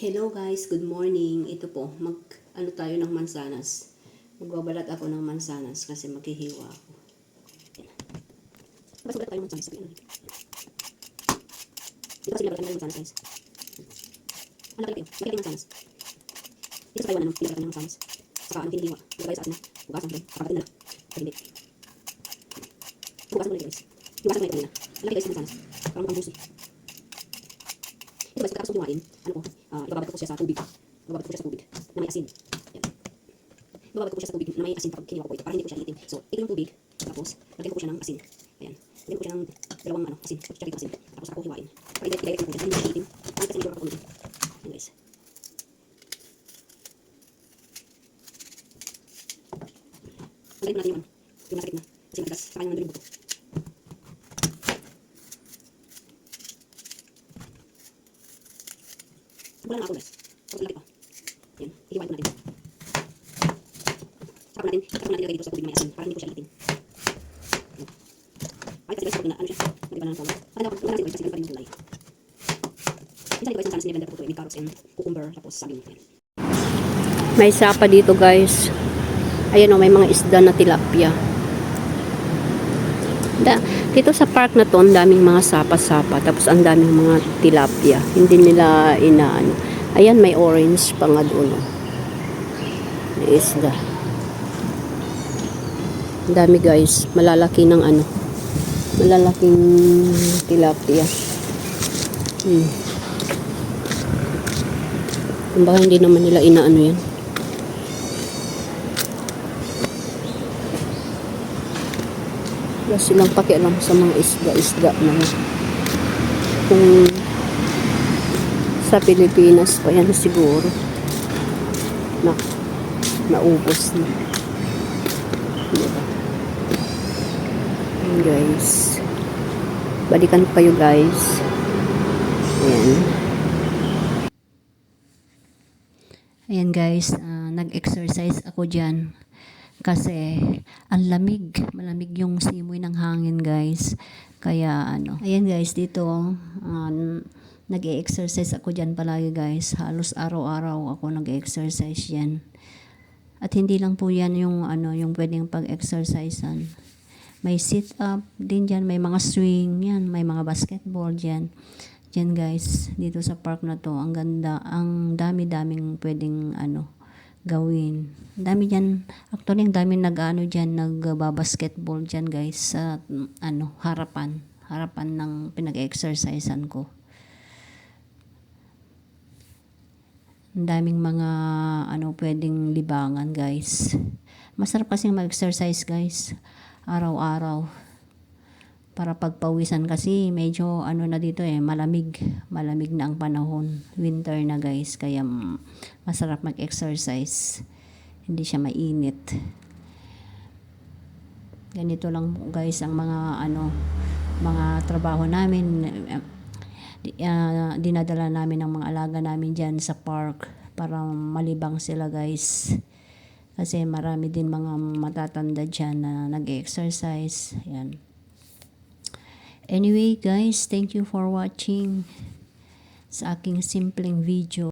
Hello guys, good morning. Ito po, ano tayo ng mansanas. Magbabalat ako ng mansanas kasi maghihiwa ako. Magbabalat tayo ng mansanas. Dito kasi nabalakan tayo ng mansanas guys. Ano kayo? Laki ng mansanas. Dito sa Taiwan, pinabalakan ng mansanas. Saka hinihiwa. Dito tayo sa atin na. Hugasan ko rin. Saka batin na lang. Pagbinig. Hugasan ko rin guys. Hugasan ko rin kanina. Ang laki guys ng mansanas. Parang mukhang juicy. Ito guys, pagkatapos hiwain, ibababad ko siya sa tubig. Ibababad ko siya sa tubig na may asin. Yan. Ibababad ko siya sa tubig na may asin kapag hiniwa ko po ito para hindi ko siya iitin. So, ito yung tubig. Tapos, lagyan ko po siya ng asin. Ayan. Lagyan ko siya ng dalawang asin. Tsaka asin. Tapos ako hiwain. Para i-direct ko po siya. Hindi siya iitin. Kasi medyo makakulitin. Ayan guys. Lagyan natin yung nasa gitna. Kasi matigas. Saka yung nandun yung buto. Wala na ako guys. Tapos laki pa. Yan. Hihiwain ko natin. Saka po natin ilagay dito sa tubig na may asin para hindi ko siya iitin. Ay kasi guys, kapag na ano siya, maliban na ng tawag. Maganda ako, maganda kasi guys, kasi ganun pa rin yung kulay. Minsan dito guys, yung sanas ni Blender po ito, may carrots and cucumber, tapos saging. Yan. May sapa dito guys. Ayan o, may mga isda na tilapia. Dito sa park na to, ang daming mga sapa-sapa. Tapos ang daming mga tilapia. Hindi nila inaano. Ayan, may orange pa nga doon. May isda. Ang dami guys. Malalaki ng ano. Malalaking tilapia. Baka hindi naman nila inaano yan. Wala silang pakialam sa mga isda-isda na kung sa Pilipinas pa yan siguro naubos na, diba? Ayan guys, balikan ko kayo guys. Ayan guys, nag-exercise ako dyan kasi ang lamig, malamig yung simoy ng hangin guys. Kaya ano, ayan guys, dito nag-e-exercise ako dyan palagi guys. Halos araw-araw ako nag-e-exercise yan. At hindi lang po yan yung ano, yung pwedeng pag-exercisean. May sit-up din dyan, may mga swing yan, may mga basketball dyan. Dyan guys, dito sa park na to, ang ganda, ang dami-daming pwedeng ano, gawin. Dami dyan, actually ang dami nag-ano dyan, nagbabasketball dyan guys, sa ano, harapan ng pinag-exercisean ko. Ang daming mga ano, pwedeng libangan guys. Masarap kasi mag-exercise guys, araw-araw. Para pagpawisan kasi medyo ano na dito malamig na ang panahon, winter na guys, kaya masarap mag-exercise, hindi siya mainit. Ganito lang guys ang mga ano, mga trabaho namin. Dinadala namin ang mga alaga namin dyan sa park para malibang sila guys, kasi marami din mga matatanda dyan na nag-exercise. Yan. Anyway guys, thank you for watching sa aking simpleng video.